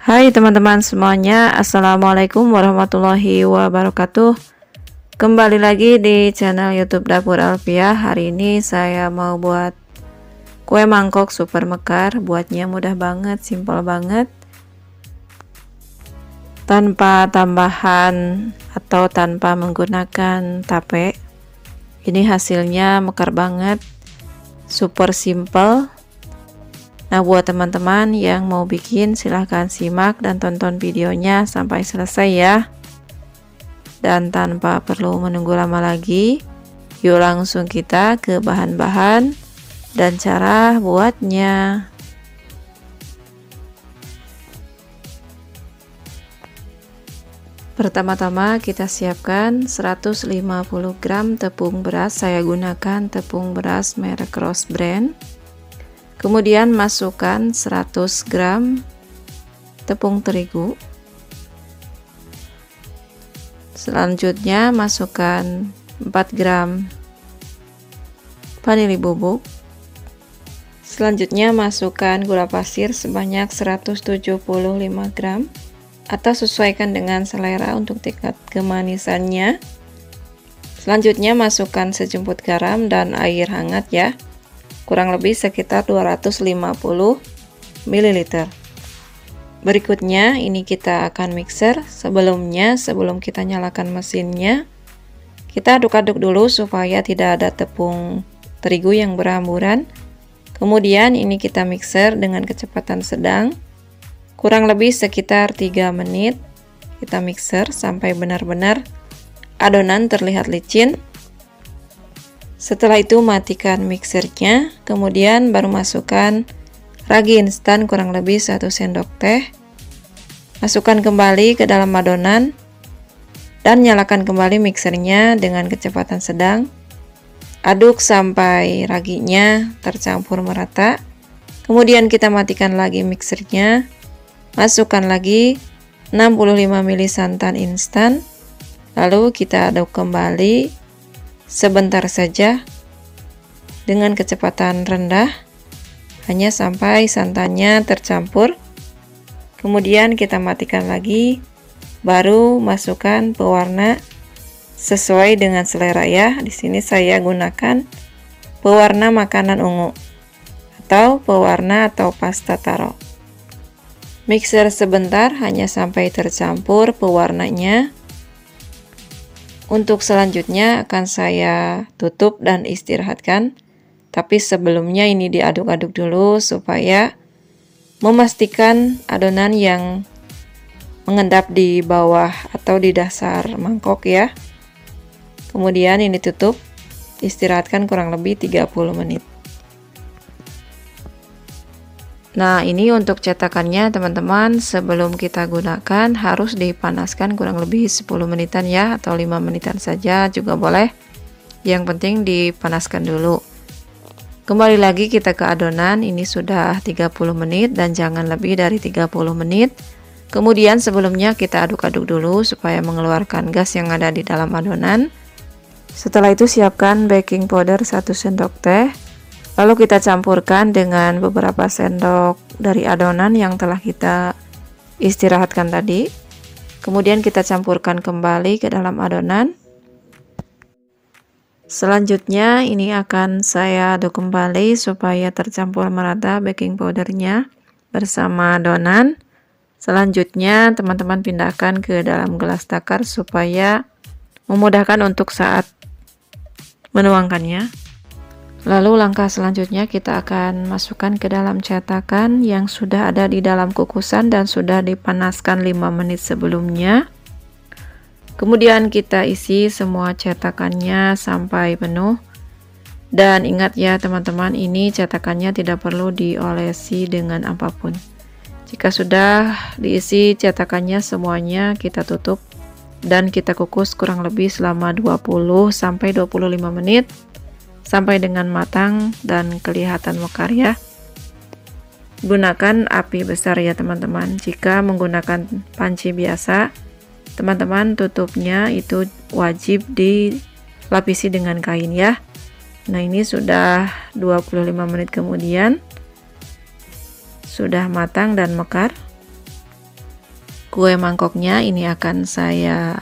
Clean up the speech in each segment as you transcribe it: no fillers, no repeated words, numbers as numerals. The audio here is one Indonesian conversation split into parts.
Hai teman-teman semuanya, Assalamualaikum warahmatullahi wabarakatuh. Kembali lagi di channel YouTube Dapur Alfiah. Hari ini saya mau buat kue mangkok super mekar. Buatnya mudah banget, simpel banget, tanpa tambahan atau tanpa menggunakan tape. Ini hasilnya mekar banget, super simple. Nah, buat teman-teman yang mau bikin, silahkan simak dan tonton videonya sampai selesai ya. Dan tanpa perlu menunggu lama lagi, yuk langsung kita ke bahan-bahan dan cara buatnya. Pertama-tama kita siapkan 150 gram tepung beras. Saya gunakan tepung beras merek Rose Brand. Kemudian masukkan 100 gram tepung terigu. Selanjutnya masukkan 4 gram vanili bubuk. Selanjutnya masukkan gula pasir sebanyak 175 gram atau sesuaikan dengan selera untuk tingkat kemanisannya. Selanjutnya masukkan sejumput garam dan air hangat ya, kurang lebih sekitar 250 ml. Berikutnya ini kita akan mixer. Sebelum kita nyalakan mesinnya, kita aduk-aduk dulu supaya tidak ada tepung terigu yang berhamburan. Kemudian ini kita mixer dengan kecepatan sedang, kurang lebih sekitar 3 menit. Kita mixer sampai benar-benar adonan terlihat licin. Setelah itu matikan mixernya, kemudian baru masukkan ragi instan kurang lebih 1 sendok teh. Masukkan kembali ke dalam adonan dan nyalakan kembali mixernya dengan kecepatan sedang. Aduk sampai raginya tercampur merata. Kemudian kita matikan lagi mixernya. Masukkan lagi 65 ml santan instan. Lalu kita aduk kembali sebentar saja dengan kecepatan rendah, hanya sampai santannya tercampur. Kemudian kita matikan lagi, baru masukkan pewarna sesuai dengan selera ya. Di sini saya gunakan pewarna makanan ungu atau pewarna atau pasta taro. Mixer sebentar hanya sampai tercampur pewarnanya. Untuk selanjutnya akan saya tutup dan istirahatkan. Tapi sebelumnya ini diaduk-aduk dulu supaya memastikan adonan yang mengendap di bawah atau di dasar mangkok ya. Kemudian ini tutup, istirahatkan kurang lebih 30 menit. Nah, ini untuk cetakannya teman-teman, sebelum kita gunakan harus dipanaskan kurang lebih 10 menitan ya, atau 5 menitan saja juga boleh. Yang penting dipanaskan dulu. Kembali lagi kita ke adonan, ini sudah 30 menit dan jangan lebih dari 30 menit. Kemudian sebelumnya kita aduk-aduk dulu supaya mengeluarkan gas yang ada di dalam adonan. Setelah itu siapkan baking powder 1 sendok teh. Lalu kita campurkan dengan beberapa sendok dari adonan yang telah kita istirahatkan tadi. Kemudian kita campurkan kembali ke dalam adonan. Selanjutnya ini akan saya aduk kembali supaya tercampur merata baking powdernya bersama adonan. Selanjutnya teman-teman pindahkan ke dalam gelas takar supaya memudahkan untuk saat menuangkannya. Lalu langkah selanjutnya kita akan masukkan ke dalam cetakan yang sudah ada di dalam kukusan dan sudah dipanaskan 5 menit sebelumnya. Kemudian kita isi semua cetakannya sampai penuh. Dan ingat ya teman-teman, ini cetakannya tidak perlu diolesi dengan apapun. Jika sudah diisi cetakannya semuanya, kita tutup dan kita kukus kurang lebih selama 20 sampai 25 menit. Sampai dengan matang dan kelihatan mekar ya. Gunakan api besar ya teman-teman. Jika menggunakan panci biasa, teman-teman tutupnya itu wajib dilapisi dengan kain ya. Nah, ini sudah 25 menit kemudian sudah matang dan mekar. kue mangkoknya ini akan saya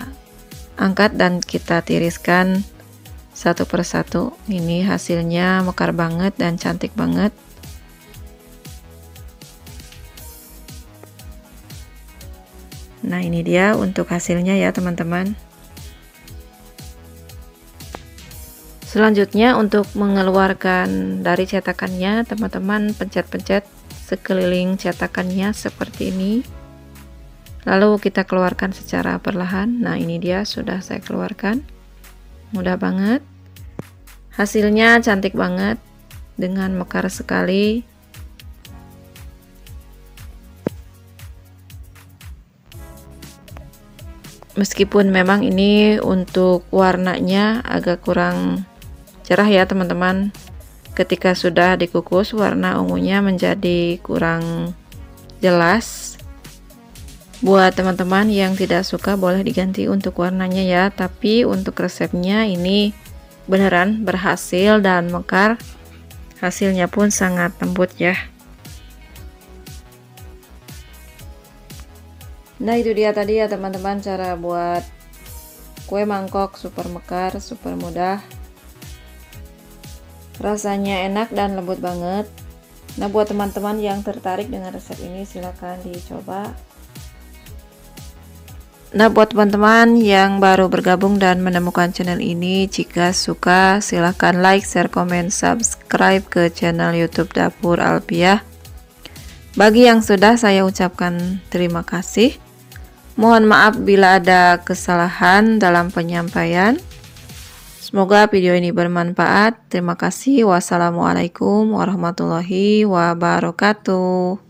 angkat dan kita tiriskan satu persatu. Ini hasilnya mekar banget dan cantik banget. Nah, ini dia untuk hasilnya ya teman-teman. Selanjutnya untuk mengeluarkan dari cetakannya, teman-teman pencet-pencet sekeliling cetakannya seperti ini. Lalu kita keluarkan secara perlahan. Nah, ini dia sudah saya keluarkan. Mudah banget. Hasilnya cantik banget dengan mekar sekali. Meskipun memang ini untuk warnanya agak kurang cerah ya teman-teman. Ketika sudah dikukus warna ungunya menjadi kurang jelas. Buat teman-teman yang tidak suka boleh diganti untuk warnanya ya. Tapi untuk resepnya ini beneran berhasil dan mekar. Hasilnya pun sangat lembut ya. Nah, itu dia tadi ya teman-teman cara buat kue mangkok super mekar, super mudah. Rasanya enak dan lembut banget. Nah, buat teman-teman yang tertarik dengan resep ini silahkan dicoba. Nah, buat teman-teman yang baru bergabung dan menemukan channel ini, jika suka silahkan like, share, komen, subscribe ke channel YouTube Dapur Alpiah. Bagi yang sudah, saya ucapkan terima kasih. Mohon maaf bila ada kesalahan dalam penyampaian. Semoga video ini bermanfaat. Terima kasih. Wassalamualaikum warahmatullahi wabarakatuh.